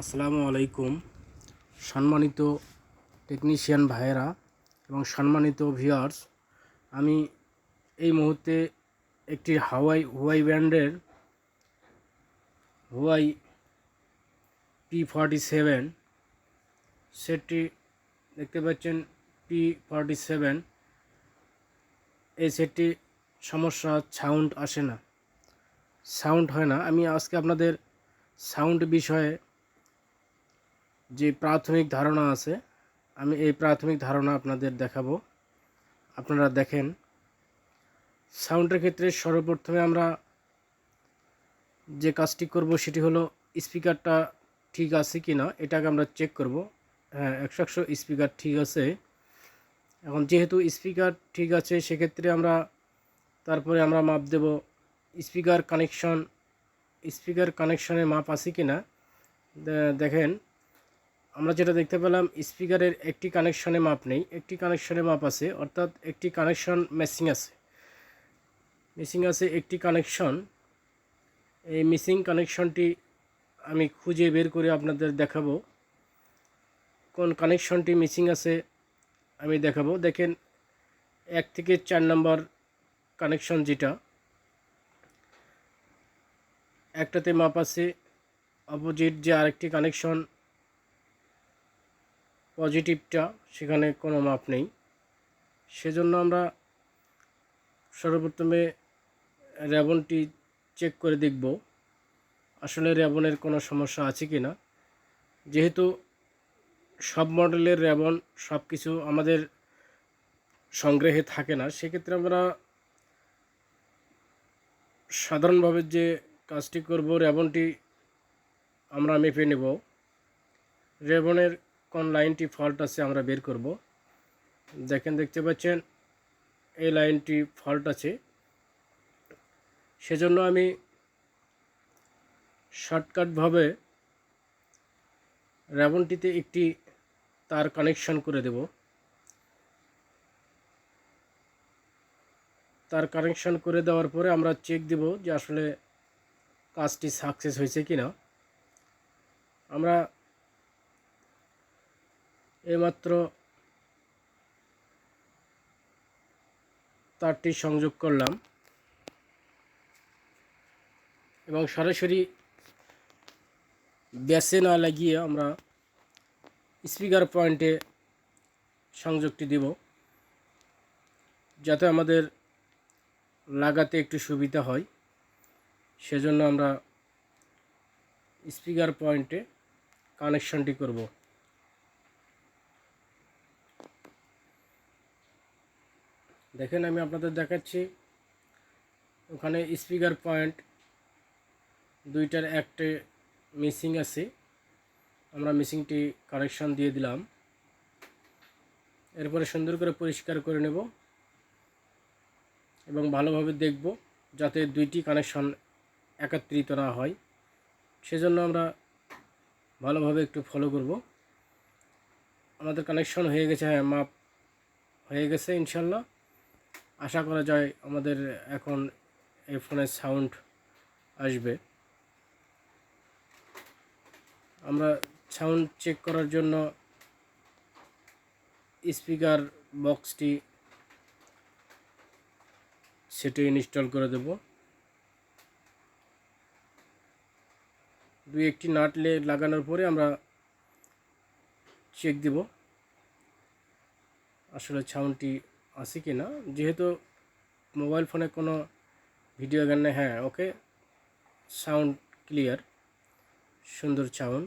আসসালামু আলাইকুম। সম্মানিত টেকনিশিয়ান ভাইয়েরা এবং সম্মানিত ভিউয়ার্স, আমি এই মুহূর্তে একটি হুয়াই ব্র্যান্ডের হুয়াই p47 সেটটি দেখতে পাচ্ছেন। p47 এই সেটটি সমস্যা, সাউন্ড আসে না, সাউন্ড হয় না। আমি আজকে আপনাদের সাউন্ড বিষয়ে যে প্রাথমিক ধারণা আছে, আমি এই প্রাথমিক ধারণা আপনাদের দেখাবো। আপনারা দেখেন, সাউন্ডের ক্ষেত্রে সর্বপ্রথমে আমরা যে কাজটি করব সেটি হলো স্পিকারটা ঠিক আছে কি না এটাকে আমরা চেক করব। হ্যাঁ, 100 স্পিকার ঠিক আছে। এখন যেহেতু স্পিকার ঠিক আছে, সেক্ষেত্রে আমরা তারপরে আমরা মাপ দেব স্পিকার কানেকশনের মাপ আছে কি না। দেখেন, আমরা যেটা দেখতে পেলাম, স্পিকারের একটি কানেকশনে মাপ নেই, একটি কানেকশনে মাপ আছে, অর্থাৎ একটি কানেকশন মিসিং আছে একটি কানেকশন। এই মিসিং কানেকশনটি আমি খুঁজে বের করে আপনাদের দেখাবো। কোন কানেকশনটি মিসিং আছে আমি দেখাবো। দেখেন, 1 থেকে 4 নম্বর কানেকশন, যেটা একটাতে মাপ আছে, অপোজিট যে আরেকটি কানেকশন পজিটিভটা, সেখানে কোনো মাপ নেই। সেজন্য আমরা সর্বপ্রথমে রেবনটি চেক করে দেখব আসলে রেবনের কোনো সমস্যা আছে কি না। যেহেতু সব মডেলের রেবন সব কিছু আমাদের সংগ্রহে থাকে না, সেক্ষেত্রে আমরা সাধারণভাবে যে কাজটি করব, রেবনটি আমরা মেপে নেব। রেবনের কোন লাইনটি ফল্ট আছে আমরা বের করব। দেখেন, দেখতে পাচ্ছেন এই লাইনটি ফল্ট আছে। সেজন্য আমি শর্টকাটভাবে রেবনটিতে একটি তার কানেকশন করে দেব। তার কানেকশন করে দেওয়ার পরে আমরা চেক দেব যে আসলে কাজটি সাকসেস হয়েছে কিনা। আমরা এইমাত্র তারটি সংযোগ করলাম এবং সরাসরি ব্যাসে না লাগিয়ে আমরা স্পিকার পয়েন্টে সংযোগটি দেব, যাতে আমাদের লাগাতে একটু সুবিধা হয়। সেজন্য আমরা স্পিকার পয়েন্টে কানেকশনটি করব। দেখেন, আমি আপনাদের দেখাচ্ছি, ওখানে স্পিকার পয়েন্ট দুইটার একটা মিসিং আছে। আমরা মিসিংটি কানেকশন দিয়ে দিলাম। এরপরে সুন্দর করে পরিষ্কার করে নেব এবং ভালোভাবে দেখব যাতে দুইটি কানেকশন একত্রিত না হয়। সেজন্য আমরা ভালোভাবে একটু ফলো করব। আমাদের কানেকশন হয়ে গেছে, হ্যাঁ, মাপ হয়ে গেছে ইনশাল্লাহ। আশা করা যায় আমাদের এখন এই ফোনের সাউন্ড আসবে। আমরা সাউন্ড চেক করার জন্য স্পিকার বক্সটি সেটি ইনস্টল করে দেব। দুই একটি নাট লাগানোর পরে আমরা চেক দেব আসলে সাউন্ডটি আছে কি না। যেহেতু মোবাইল ফোনে কোনো ভিডিও গান নেই, হ্যাঁ, ওকে, সাউন্ড ক্লিয়ার, সুন্দর সাউন্ড।